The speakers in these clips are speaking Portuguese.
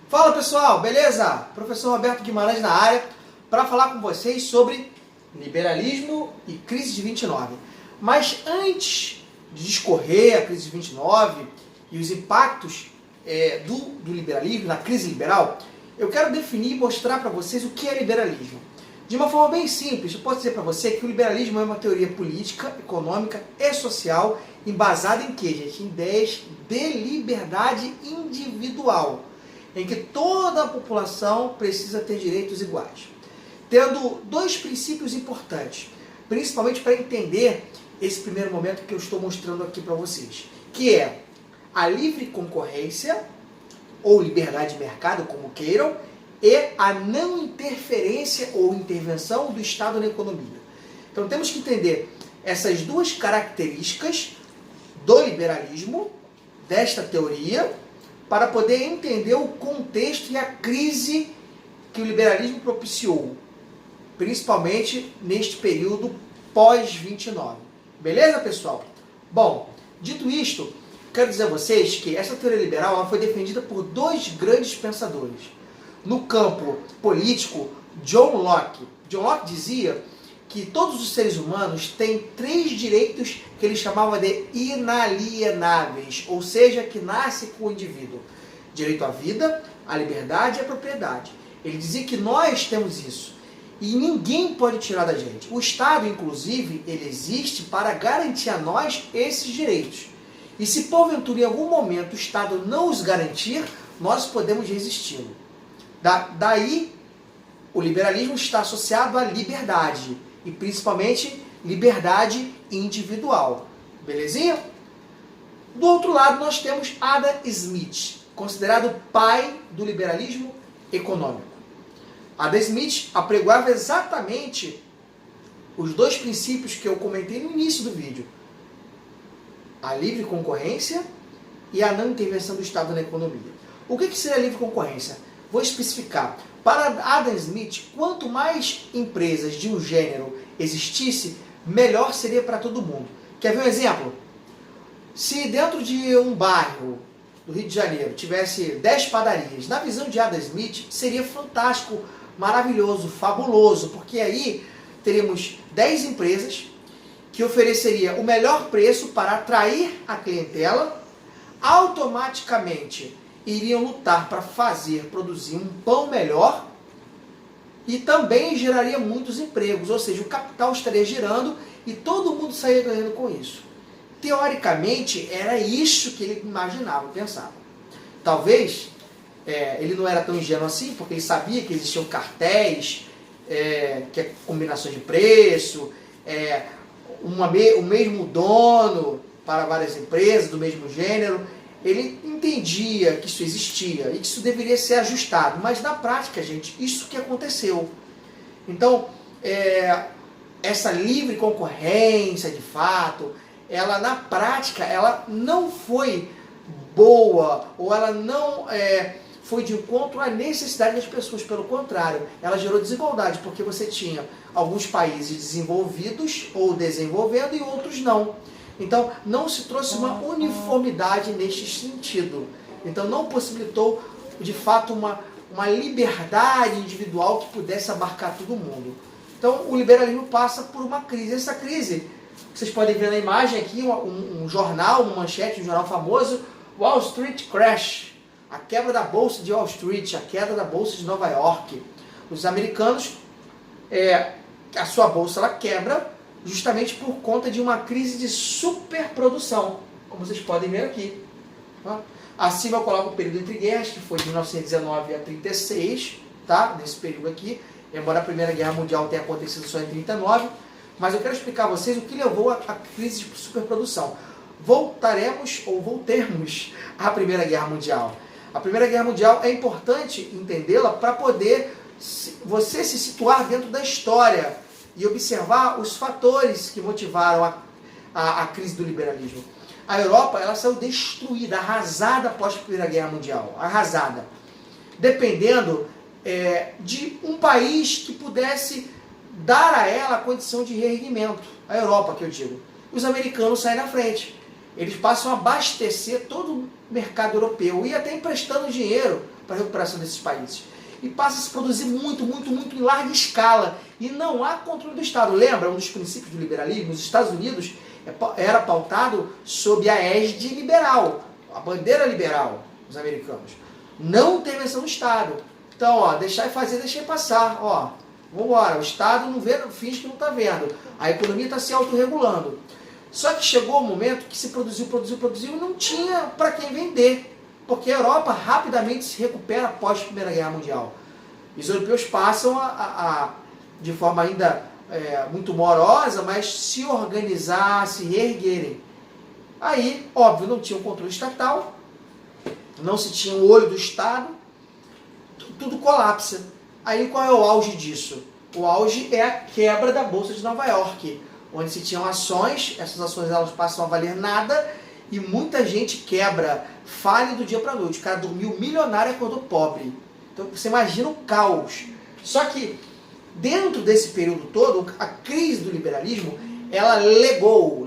Fala pessoal, beleza? Professor Roberto Guimarães na área para falar com vocês sobre liberalismo e crise de 29. Mas antes de discorrer a crise de 29 e os impactos do liberalismo na crise liberal, eu quero definir e mostrar para vocês o que é liberalismo. De uma forma bem simples, eu posso dizer para você que o liberalismo é uma teoria política, econômica e social embasada em quê, gente? Em ideias de liberdade individual, em que toda a população precisa ter direitos iguais. Tendo dois princípios importantes, principalmente para entender esse primeiro momento que eu estou mostrando aqui para vocês, que é a livre concorrência, ou liberdade de mercado, como queiram, e a não interferência ou intervenção do Estado na economia. Então temos que entender essas duas características do liberalismo, desta teoria, para poder entender o contexto e a crise que o liberalismo propiciou, principalmente neste período pós-29. Beleza, pessoal? Bom, dito isto, quero dizer a vocês que essa teoria liberal ela foi defendida por dois grandes pensadores. No campo político, John Locke. John Locke dizia que todos os seres humanos têm três direitos que ele chamava de inalienáveis, ou seja, que nasce com o indivíduo: direito à vida, à liberdade e à propriedade. Ele dizia que nós temos isso e ninguém pode tirar da gente. O Estado, inclusive, ele existe para garantir a nós esses direitos. E se porventura em algum momento o Estado não os garantir, nós podemos resisti-lo. Daí, o liberalismo está associado à liberdade, e principalmente liberdade individual. Belezinha? Do outro lado, nós temos Adam Smith, considerado pai do liberalismo econômico. Adam Smith apregoava exatamente os dois princípios que eu comentei no início do vídeo: a livre concorrência e a não intervenção do Estado na economia. O que seria a livre concorrência? Vou especificar. Para Adam Smith, quanto mais empresas de um gênero existisse, melhor seria para todo mundo. Quer ver um exemplo? Se dentro de um bairro do Rio de Janeiro tivesse 10 padarias, na visão de Adam Smith seria fantástico, maravilhoso, fabuloso, porque aí teríamos 10 empresas que ofereceriam o melhor preço para atrair a clientela, automaticamente iriam lutar para produzir um pão melhor e também geraria muitos empregos, ou seja, o capital estaria girando e todo mundo sairia ganhando com isso. Teoricamente, era isso que ele imaginava, pensava. Talvez ele não era tão ingênuo assim, porque ele sabia que existiam cartéis, que é combinação de preço, o mesmo dono para várias empresas do mesmo gênero. Ele entendia que isso existia e que isso deveria ser ajustado, mas na prática, gente, isso que aconteceu. Então, essa livre concorrência, de fato, ela na prática, ela não foi boa, ou ela não foi de encontro à necessidade das pessoas. Pelo contrário, ela gerou desigualdade, porque você tinha alguns países desenvolvidos ou desenvolvendo e outros não. Então, não se trouxe uma uniformidade neste sentido. Então, não possibilitou, de fato, uma liberdade individual que pudesse abarcar todo mundo. Então, o liberalismo passa por uma crise. Essa crise, vocês podem ver na imagem aqui, um jornal, uma manchete, um jornal famoso, Wall Street Crash, a quebra da Bolsa de Wall Street, a queda da Bolsa de Nova York. Os americanos, a sua bolsa ela quebra, justamente por conta de uma crise de superprodução, como vocês podem ver aqui. Acima eu coloco o período entre guerras, que foi de 1919 a 36, tá? Nesse período aqui, embora a Primeira Guerra Mundial tenha acontecido só em 39, mas eu quero explicar a vocês o que levou à crise de superprodução. Voltemos à Primeira Guerra Mundial. A Primeira Guerra Mundial é importante entendê-la para poder você se situar dentro da história e observar os fatores que motivaram a crise do liberalismo. A Europa ela saiu destruída, arrasada após a Primeira Guerra Mundial, arrasada, dependendo de um país que pudesse dar a ela a condição de reerguimento, a Europa que eu digo. Os americanos saem na frente. eles passam a abastecer todo o mercado europeu e até emprestando dinheiro para a recuperação desses países. E passa a se produzir muito em larga escala. E não há controle do Estado. Lembra, um dos princípios do liberalismo, os Estados Unidos era pautado sob a égide liberal, a bandeira liberal dos americanos. Não intervenção do Estado. Então, ó, deixar e fazer, deixar e passar. Ó, vamos embora. O Estado não vê, finge que não está vendo. A economia está se autorregulando. Só que chegou o momento que se produziu e não tinha para quem vender. Porque a Europa rapidamente se recupera após a Primeira Guerra Mundial. E os europeus passam de forma ainda muito morosa, mas se organizar, se reerguerem. Aí, óbvio, não tinha o controle estatal, não se tinha o olho do Estado, tudo colapsa. Aí qual é o auge disso? O auge é a quebra da Bolsa de Nova York, onde se tinham ações, essas ações elas passam a valer nada, e muita gente quebra, falha do dia para a noite. O cara dormiu milionário e acordou pobre. Então você imagina o caos. Só que dentro desse período todo, a crise do liberalismo, ela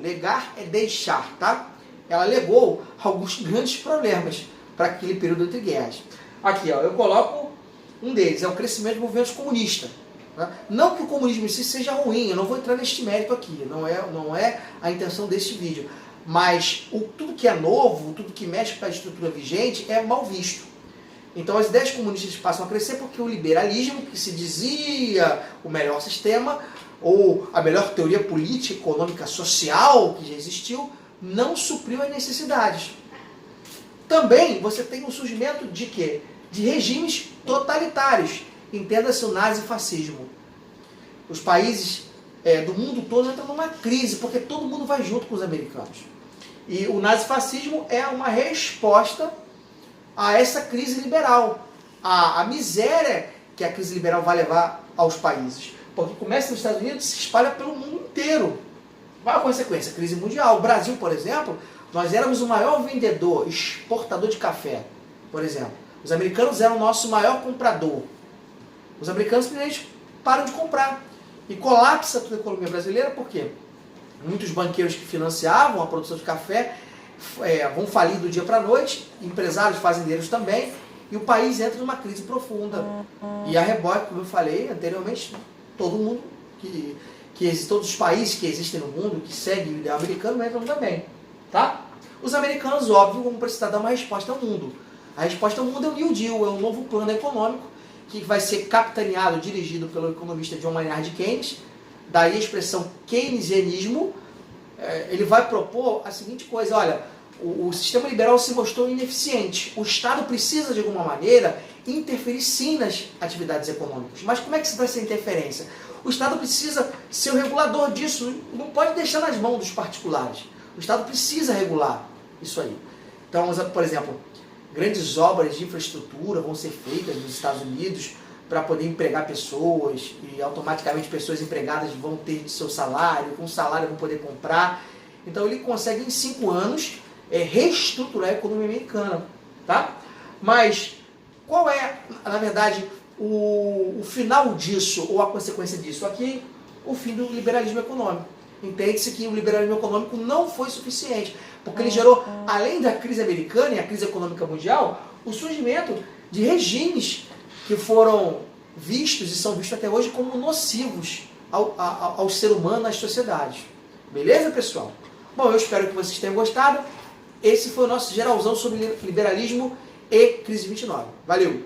legar é deixar, tá? Ela legou alguns grandes problemas para aquele período entre guerras. Aqui, ó, eu coloco um deles, é o crescimento do movimento comunista. Tá? Não que o comunismo em si seja ruim, eu não vou entrar neste mérito aqui, não é a intenção deste vídeo. Mas tudo que é novo, tudo que mexe com a estrutura vigente é mal visto. Então as ideias comunistas passam a crescer porque o liberalismo, que se dizia o melhor sistema, ou a melhor teoria política, econômica, social que já existiu, não supriu as necessidades. Também você tem o surgimento de quê? De regimes totalitários. Entenda-se o nazifascismo. Os países do mundo todo entram numa crise, porque todo mundo vai junto com os americanos. E o nazifascismo é uma resposta a essa crise liberal, a miséria que a crise liberal vai levar aos países. Porque começa nos Estados Unidos e se espalha pelo mundo inteiro. Qual a consequência? A crise mundial. O Brasil, por exemplo, nós éramos o maior vendedor, exportador de café, por exemplo. Os americanos eram o nosso maior comprador. Os americanos simplesmente param de comprar. E colapsa toda a economia brasileira, por quê? Muitos banqueiros que financiavam a produção de café vão falir do dia para a noite, empresários, fazendeiros também, e o país entra numa crise profunda. E a rebote, como eu falei anteriormente, todo mundo, todos os países que existem no mundo, que seguem o ideal americano, entram também. Tá? Os americanos, óbvio, vão precisar dar uma resposta ao mundo. A resposta ao mundo é o New Deal, é um novo plano econômico, que vai ser capitaneado, dirigido pelo economista John Maynard Keynes. Daí a expressão keynesianismo. Ele vai propor a seguinte coisa: olha, o sistema liberal se mostrou ineficiente. O Estado precisa, de alguma maneira, interferir sim nas atividades econômicas. Mas como é que se dá essa interferência? O Estado precisa ser o regulador disso, não pode deixar nas mãos dos particulares. O Estado precisa regular isso aí. Então, por exemplo, grandes obras de infraestrutura vão ser feitas nos Estados Unidos para poder empregar pessoas, e automaticamente pessoas empregadas vão ter seu salário, com o salário vão poder comprar. Então ele consegue em 5 anos reestruturar a economia americana. Tá? Mas qual é, na verdade, o final disso, ou a consequência disso? Aqui, o fim do liberalismo econômico. Entende-se que o liberalismo econômico não foi suficiente, porque ele gerou, além da crise americana e a crise econômica mundial, o surgimento de regimes que foram vistos e são vistos até hoje como nocivos ao ser humano, às sociedades. Beleza, pessoal? Bom, eu espero que vocês tenham gostado. Esse foi o nosso geralzão sobre liberalismo e crise de 29. Valeu!